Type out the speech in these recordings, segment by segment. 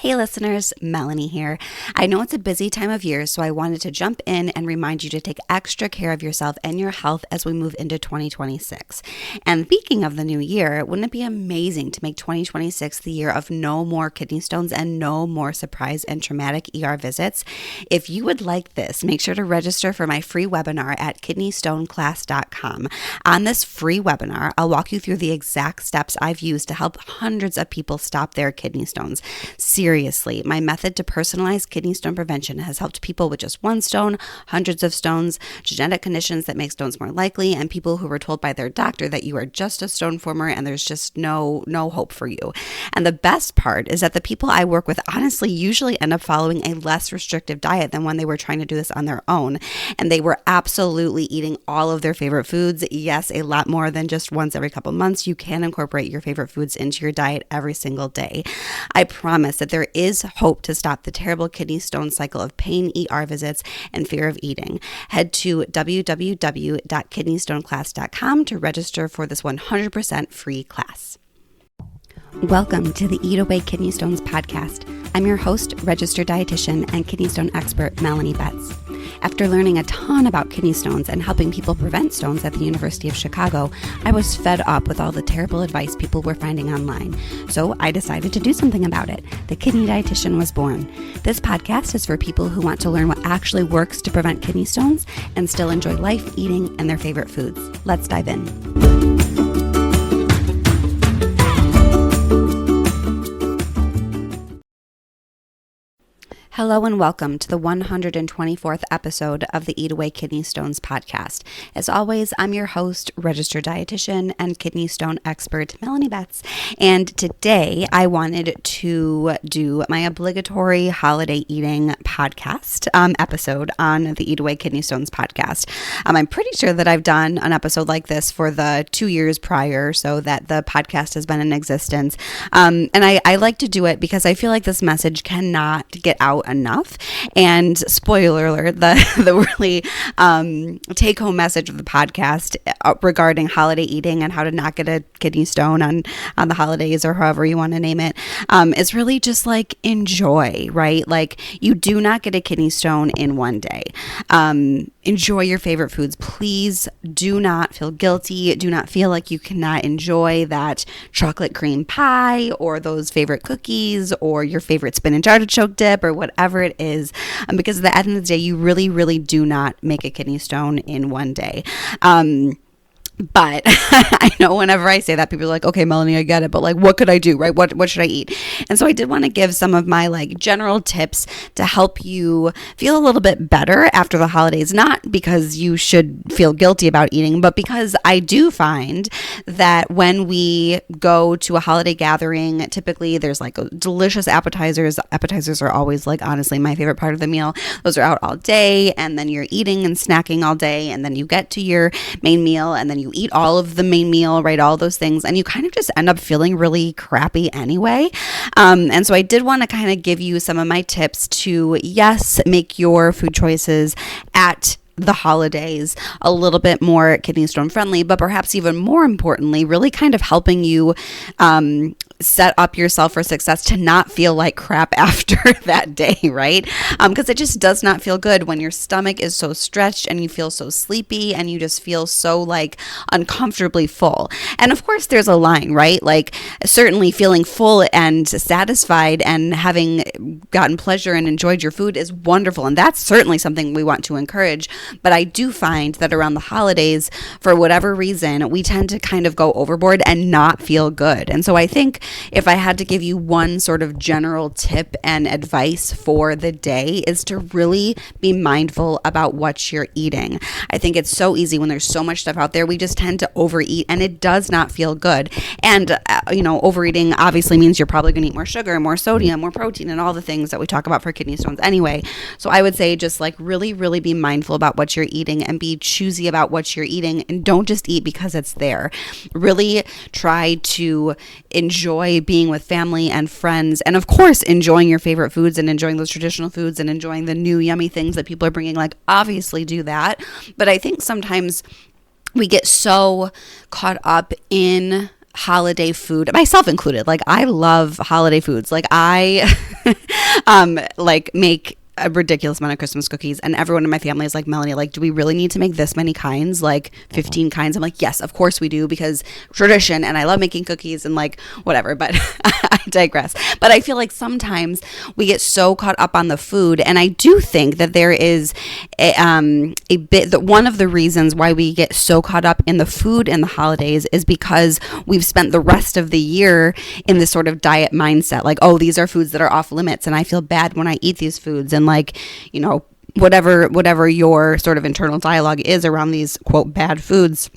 Hey listeners, Melanie here. I know it's a busy time of year, so I wanted to jump in and remind you to take extra care of yourself and your health as we move into 2026. And speaking of the new year, wouldn't it be amazing to make 2026 the year of no more kidney stones and no more surprise and traumatic ER visits? If you would like this, make sure to register for my free webinar at kidneystoneclass.com. On this free webinar, I'll walk you through the exact steps I've used to help hundreds of people stop their kidney stones. Seriously, my method to personalize kidney stone prevention has helped people with just one stone, hundreds of stones, genetic conditions that make stones more likely, and people who were told by their doctor that you are just a stone former and there's just no hope for you. And the best part is that the people I work with honestly usually end up following a less restrictive diet than when they were trying to do this on their own. And they were absolutely eating all of their favorite foods. Yes, a lot more than just once every couple months. You can incorporate your favorite foods into your diet every single day. I promise that there is hope to stop the terrible kidney stone cycle of pain, ER visits, and fear of eating. Head to www.kidneystoneclass.com to register for this 100% free class. Welcome to the Eat Away Kidney Stones podcast. I'm your host, registered dietitian, and kidney stone expert, Melanie Betts. After learning a ton about kidney stones and helping people prevent stones at the University of Chicago, I was fed up with all the terrible advice people were finding online. So I decided to do something about it. The Kidney Dietitian was born. This podcast is for people who want to learn what actually works to prevent kidney stones and still enjoy life, eating, and their favorite foods. Let's dive in. Hello and welcome to the 124th episode of the Eat Away Kidney Stones podcast. As always, I'm your host, registered dietitian and kidney stone expert, Melanie Betts. And today I wanted to do my obligatory holiday eating podcast episode on the Eat Away Kidney Stones podcast. I'm pretty sure that I've done an episode like this for the 2 years prior, so that the podcast has been in existence. And I like to do it because I feel like this message cannot get out enough. And spoiler alert, the really take-home message of the podcast regarding holiday eating and how to not get a kidney stone on the holidays or however you want to name it is really just like enjoy, right? Like you do not get a kidney stone in one day. Enjoy your favorite foods. Please do not feel guilty. Do not feel like you cannot enjoy that chocolate cream pie or those favorite cookies or your favorite spinach artichoke dip or whatever it is, because at the end of the day, you really, really do not make a kidney stone in one day. But I know whenever I say that, people are like, okay, Melanie, I get it. But like, what could I do, right? What should I eat? And so I did want to give some of my like general tips to help you feel a little bit better after the holidays, not because you should feel guilty about eating, but because I do find that when we go to a holiday gathering, typically there's like delicious appetizers. Appetizers are always like, honestly, my favorite part of the meal. Those are out all day, and then you're eating and snacking all day, and then you get to your main meal, and then you eat all of the main meal, right? All those things. And you kind of just end up feeling really crappy anyway. And so I did want to kind of give you some of my tips to, yes, make your food choices at the holidays a little bit more kidney stone friendly, but perhaps even more importantly, really kind of helping you set up yourself for success to not feel like crap after that day, right? Because it just does not feel good when your stomach is so stretched and you feel so sleepy and you just feel so like uncomfortably full. And of course, there's a line, right? Like certainly feeling full and satisfied and having gotten pleasure and enjoyed your food is wonderful. And that's certainly something we want to encourage. But I do find that around the holidays, for whatever reason, we tend to kind of go overboard and not feel good. And so I think if I had to give you one sort of general tip and advice for the day is to really be mindful about what you're eating. I think it's so easy when there's so much stuff out there, we just tend to overeat and it does not feel good. And, overeating obviously means you're probably going to eat more sugar, more sodium, more protein, and all the things that we talk about for kidney stones anyway. So I would say just like really, really be mindful about what you're eating and be choosy about what you're eating, and don't just eat because it's there. Really try to enjoy being with family and friends, and of course enjoying your favorite foods and enjoying those traditional foods and enjoying the new yummy things that people are bringing. Like obviously do that, but I think sometimes we get so caught up in holiday food, myself included. Like I love holiday foods. Like I like make a ridiculous amount of Christmas cookies, and everyone in my family is like, Melanie, like, do we really need to make this many kinds, like 15 kinds? I'm like, yes, of course we do, because tradition, and I love making cookies and like whatever, but I digress. But I feel like sometimes we get so caught up on the food, and I do think that there is a bit that one of the reasons why we get so caught up in the food in the holidays is because we've spent the rest of the year in this sort of diet mindset, like, oh, these are foods that are off limits, and I feel bad when I eat these foods, and like, you know, whatever your sort of internal dialogue is around these quote bad foods.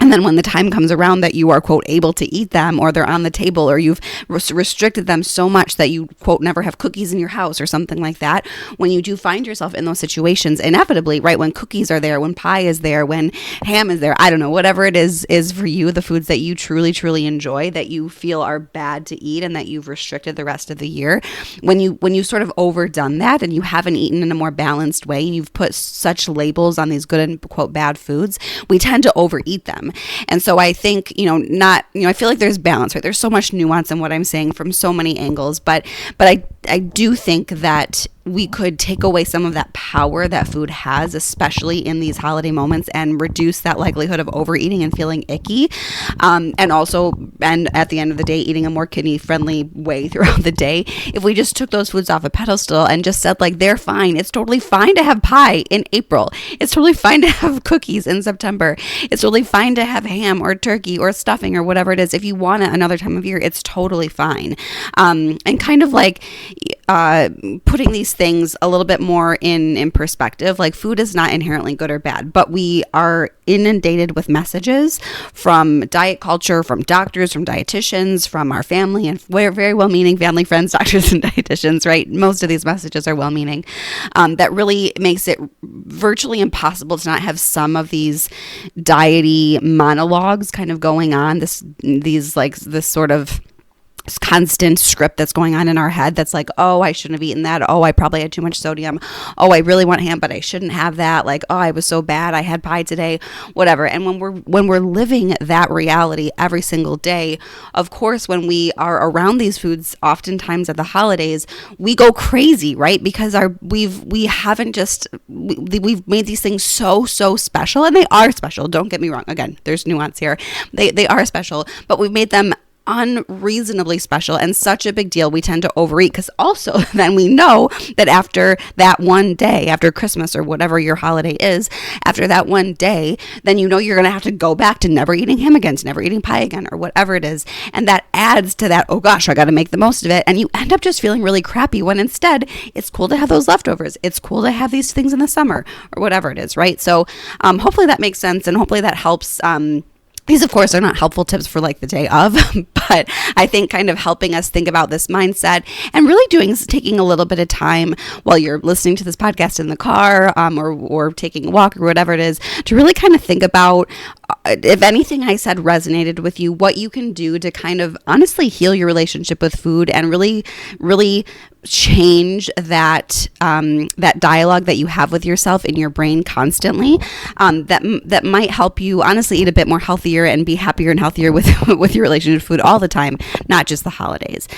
And then when the time comes around that you are, quote, able to eat them, or they're on the table, or you've restricted them so much that you, quote, never have cookies in your house or something like that, when you do find yourself in those situations, inevitably, right, when cookies are there, when pie is there, when ham is there, I don't know, whatever it is for you, the foods that you truly, truly enjoy, that you feel are bad to eat and that you've restricted the rest of the year, when you sort of overdone that and you haven't eaten in a more balanced way, and you've put such labels on these good and, quote, bad foods, we tend to overeat them. And so I think, I feel like there's balance, right? There's so much nuance in what I'm saying from so many angles, but I do think that we could take away some of that power that food has, especially in these holiday moments, and reduce that likelihood of overeating and feeling icky. And at the end of the day, eating a more kidney friendly way throughout the day. If we just took those foods off a pedestal and just said, like, they're fine. It's totally fine to have pie in April. It's totally fine to have cookies in September. It's totally fine to have ham or turkey or stuffing or whatever it is. If you want it another time of year, it's totally fine. And kind of like putting these things a little bit more in perspective. Like, food is not inherently good or bad, but we are inundated with messages from diet culture, from doctors, from dietitians, from our family, and we're very well-meaning family, friends, doctors, and dietitians, right? Most of these messages are well-meaning. That really makes it virtually impossible to not have some of these diety monologues kind of going on. This sort of constant script that's going on in our head that's like, oh, I shouldn't have eaten that. Oh, I probably had too much sodium. Oh, I really want ham, but I shouldn't have that. Like, oh, I was so bad. I had pie today, whatever. And when we're living that reality every single day, of course, when we are around these foods, oftentimes at the holidays, we go crazy, right? Because we've made these things so special, and they are special. Don't get me wrong. Again, there's nuance here. They are special, but we've made them unreasonably special and such a big deal, we tend to overeat, because also then we know that after that one day, after Christmas or whatever your holiday is, after that one day, then you know you're going to have to go back to never eating ham again, to never eating pie again, or whatever it is. And that adds to that, oh gosh, I got to make the most of it. And you end up just feeling really crappy, when instead it's cool to have those leftovers. It's cool to have these things in the summer or whatever it is, right? So hopefully that makes sense, and hopefully that helps. These, of course, are not helpful tips for like the day of, but I think kind of helping us think about this mindset, and really taking a little bit of time while you're listening to this podcast in the car, or taking a walk or whatever it is, to really kind of think about, if anything I said resonated with you, what you can do to kind of honestly heal your relationship with food, and really, really change that dialogue that you have with yourself in your brain constantly, that might help you honestly eat a bit more healthier and be happier and healthier with your relationship with food all the time, not just the holidays.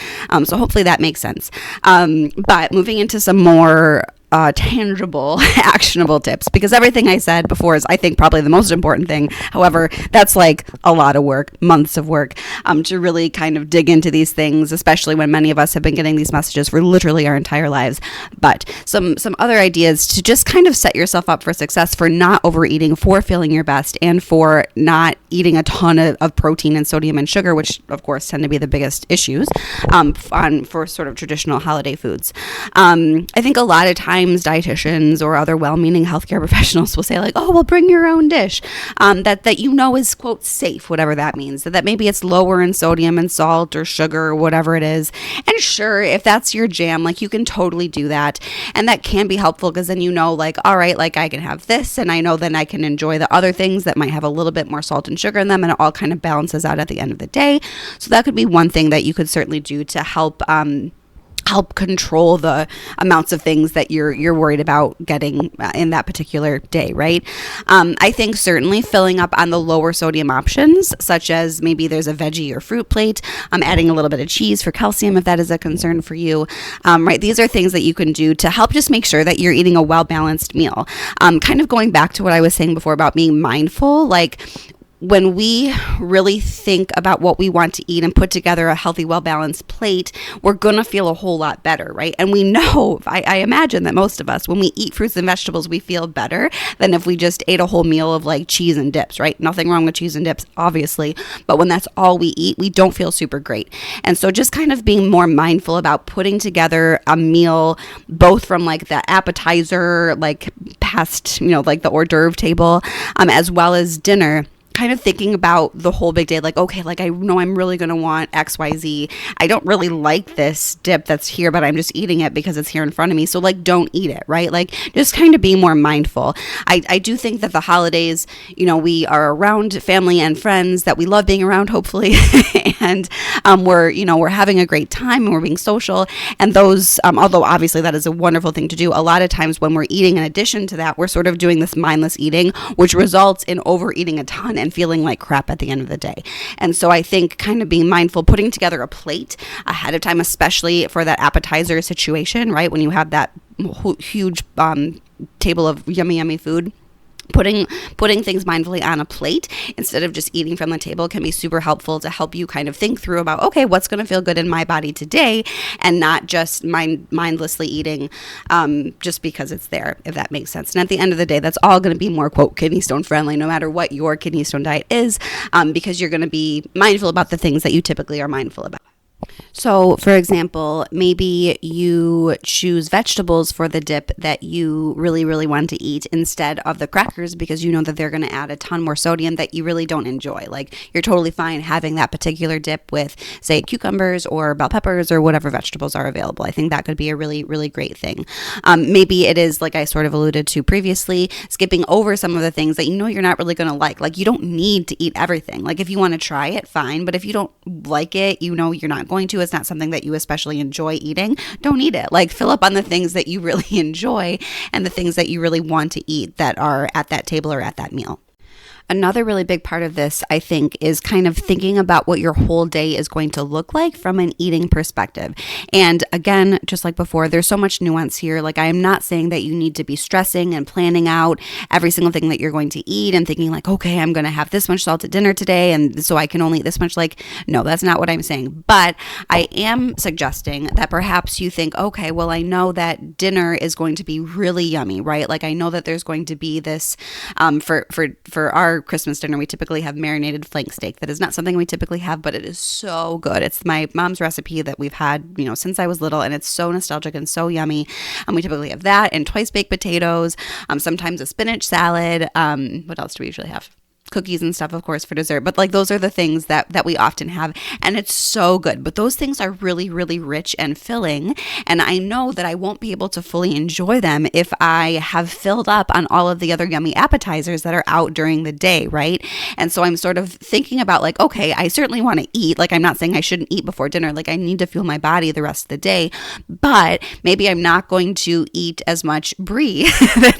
So hopefully that makes sense. But moving into some more tangible, actionable tips, because everything I said before is, I think, probably the most important thing. However, that's like a lot of work, months of work, to really kind of dig into these things, especially when many of us have been getting these messages for literally our entire lives. But some other ideas to just kind of set yourself up for success, for not overeating, for feeling your best, and for not eating a ton of protein and sodium and sugar, which of course tend to be the biggest issues for sort of traditional holiday foods. I think a lot of times dietitians or other well-meaning healthcare professionals will say, like, oh, well, bring your own dish, that you know is, quote, safe, whatever that means, that maybe it's lower in sodium and salt or sugar or whatever it is. And sure, if that's your jam, like, you can totally do that, and that can be helpful, because then you know, like, all right, like, I can have this, and I know then I can enjoy the other things that might have a little bit more salt and sugar in them, and it all kind of balances out at the end of the day. So that could be one thing that you could certainly do to help help control the amounts of things that you're worried about getting in that particular day, right? I think certainly filling up on the lower sodium options, such as maybe there's a veggie or fruit plate, adding a little bit of cheese for calcium if that is a concern for you, right? These are things that you can do to help just make sure that you're eating a well-balanced meal. Kind of going back to what I was saying before about being mindful, like when we really think about what we want to eat and put together a healthy, well-balanced plate, we're going to feel a whole lot better, right? And we know, I imagine that most of us, when we eat fruits and vegetables, we feel better than if we just ate a whole meal of like cheese and dips, right? Nothing wrong with cheese and dips, obviously. But when that's all we eat, we don't feel super great. And so just kind of being more mindful about putting together a meal, both from like the appetizer, like past, like the hors d'oeuvre table, as well as dinner, kind of thinking about the whole big day, like, okay, like I know I'm really going to want XYZ. I don't really like this dip that's here, but I'm just eating it because it's here in front of me. So like, don't eat it, right? Like just kind of being more mindful. I do think that the holidays, we are around family and friends that we love being around, hopefully. And we're having a great time and we're being social. And those, although obviously that is a wonderful thing to do, a lot of times when we're eating, in addition to that, we're sort of doing this mindless eating, which results in overeating a ton and feeling like crap at the end of the day. And so I think kind of being mindful, putting together a plate ahead of time, especially for that appetizer situation, right? When you have that huge table of yummy food, putting things mindfully on a plate instead of just eating from the table can be super helpful to help you kind of think through about, okay, what's going to feel good in my body today, and not just mindlessly eating just because it's there, if that makes sense. And at the end of the day, that's all going to be more, quote, kidney stone friendly, no matter what your kidney stone diet is, because you're going to be mindful about the things that you typically are mindful about. So, for example, maybe you choose vegetables for the dip that you really, really want to eat instead of the crackers because you know that they're going to add a ton more sodium that you really don't enjoy. Like, you're totally fine having that particular dip with, say, cucumbers or bell peppers or whatever vegetables are available. I think that could be a really, really great thing. Maybe it is, like I sort of alluded to previously, skipping over some of the things that you know you're not really going to like. Like, you don't need to eat everything. Like, if you want to try it, fine. But if you don't like it, you know you're not going to. It's not something that you especially enjoy eating. Don't eat it. Like, fill up on the things that you really enjoy and the things that you really want to eat that are at that table or at that meal. Another really big part of this, I think, is kind of thinking about what your whole day is going to look like from an eating perspective. And again, just like before, there's so much nuance here. Like, I am not saying that you need to be stressing and planning out every single thing that you're going to eat and thinking like, okay, I'm going to have this much salt at dinner today, and so I can only eat this much. Like, no, that's not what I'm saying. But I am suggesting that perhaps you think, okay, well, I know that dinner is going to be really yummy, right? Like, I know that there's going to be this, for our Christmas dinner, we typically have marinated flank steak. That is not something we typically have, but it is so good. It's my mom's recipe that we've had, since I was little, and it's so nostalgic and so yummy. And we typically have that and twice baked potatoes, sometimes a spinach salad. What else do we usually have? Cookies and stuff, of course, for dessert. But like, those are the things that we often have, and it's so good. But those things are really, really rich and filling, and I know that I won't be able to fully enjoy them if I have filled up on all of the other yummy appetizers that are out during the day, right? And so I'm sort of thinking about like, okay, I certainly want to eat. Like, I'm not saying I shouldn't eat before dinner. Like, I need to fuel my body the rest of the day, but maybe I'm not going to eat as much brie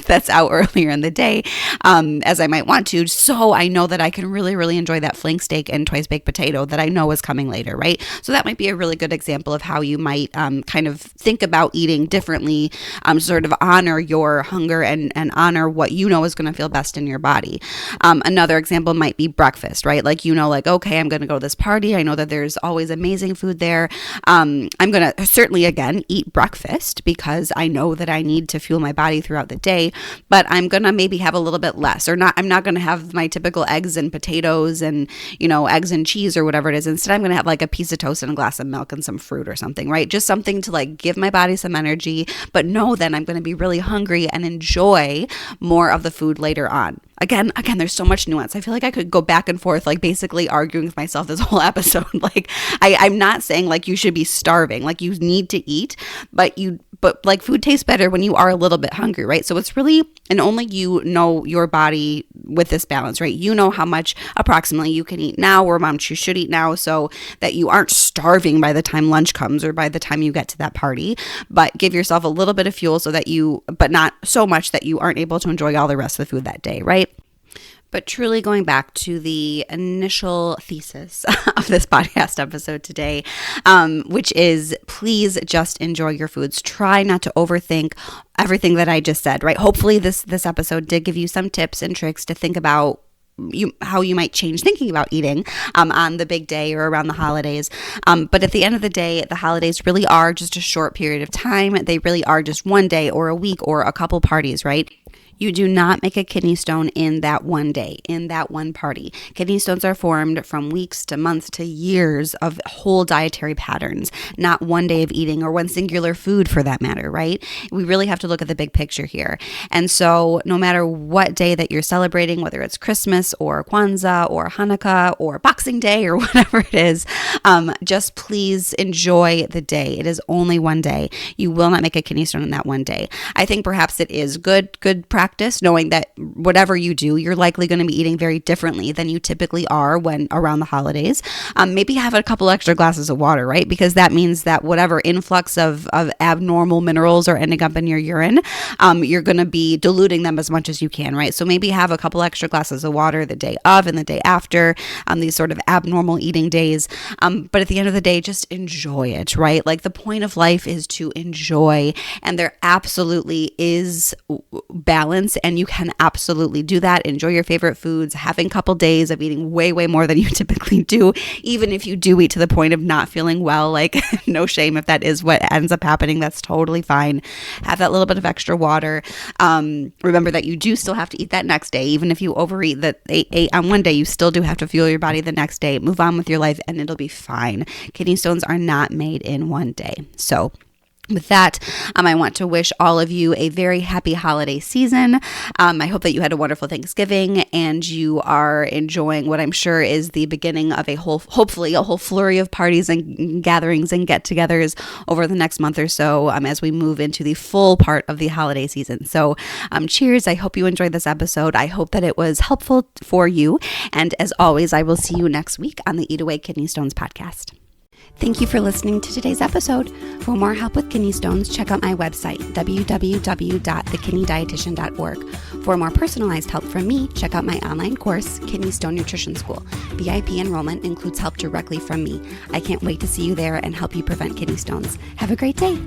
that's out earlier in the day as I might want to. So I know that I can really, really enjoy that flank steak and twice baked potato that I know is coming later, right? So that might be a really good example of how you might kind of think about eating differently, sort of honor your hunger and honor what you know is going to feel best in your body. Another example might be breakfast, right? Like, like, okay, I'm going to go to this party. I know that there's always amazing food there. I'm going to certainly, again, eat breakfast because I know that I need to fuel my body throughout the day, but I'm going to maybe have a little bit less, or not. I'm not going to have my typical eggs and potatoes and, eggs and cheese or whatever it is. Instead, I'm going to have like a piece of toast and a glass of milk and some fruit or something, right? Just something to like give my body some energy, but know that I'm going to be really hungry and enjoy more of the food later on. Again, there's so much nuance. I feel like I could go back and forth, like basically arguing with myself this whole episode. Like, I'm not saying like you should be starving, like you need to eat, but like food tastes better when you are a little bit hungry, right? So it's really, and only you know your body with this balance, right? You know how much approximately you can eat now or how much you should eat now so that you aren't starving by the time lunch comes or by the time you get to that party, but give yourself a little bit of fuel so that but not so much that you aren't able to enjoy all the rest of the food that day, right? But truly going back to the initial thesis of this podcast episode today, which is please just enjoy your foods. Try not to overthink everything that I just said, right? Hopefully this episode did give you some tips and tricks to think about how you might change thinking about eating on the big day or around the holidays. But at the end of the day, the holidays really are just a short period of time. They really are just one day or a week or a couple parties, right? You do not make a kidney stone in that one day, in that one party. Kidney stones are formed from weeks to months to years of whole dietary patterns, not one day of eating or one singular food for that matter, right? We really have to look at the big picture here. And so no matter what day that you're celebrating, whether it's Christmas or Kwanzaa or Hanukkah or Boxing Day or whatever it is, just please enjoy the day. It is only one day. You will not make a kidney stone in that one day. I think perhaps it is good practice, knowing that whatever you do, you're likely going to be eating very differently than you typically are when around the holidays. Maybe have a couple extra glasses of water, right? Because that means that whatever influx of abnormal minerals are ending up in your urine, you're going to be diluting them as much as you can, right? So maybe have a couple extra glasses of water the day of and the day after, these sort of abnormal eating days. But at the end of the day, just enjoy it, right? Like the point of life is to enjoy, and there absolutely is balance, and you can absolutely do that. Enjoy your favorite foods, having a couple days of eating way more than you typically do. Even if you do eat to the point of not feeling well, like no shame if that is what ends up happening. That's totally fine. Have that little bit of extra water. Remember that you do still have to eat that next day. Even if you overeat that ate on one day, you still do have to fuel your body the next day. Move on with your life and it'll be fine. Kidney stones are not made in one day. So with that, I want to wish all of you a very happy holiday season. I hope that you had a wonderful Thanksgiving and you are enjoying what I'm sure is the beginning of hopefully a whole flurry of parties and gatherings and get-togethers over the next month or so as we move into the full part of the holiday season. So cheers. I hope you enjoyed this episode. I hope that it was helpful for you. And as always, I will see you next week on the Eat Away Kidney Stones podcast. Thank you for listening to today's episode. For more help with kidney stones, check out my website, www.thekidneydietitian.org. For more personalized help from me, check out my online course, Kidney Stone Nutrition School. VIP enrollment includes help directly from me. I can't wait to see you there and help you prevent kidney stones. Have a great day.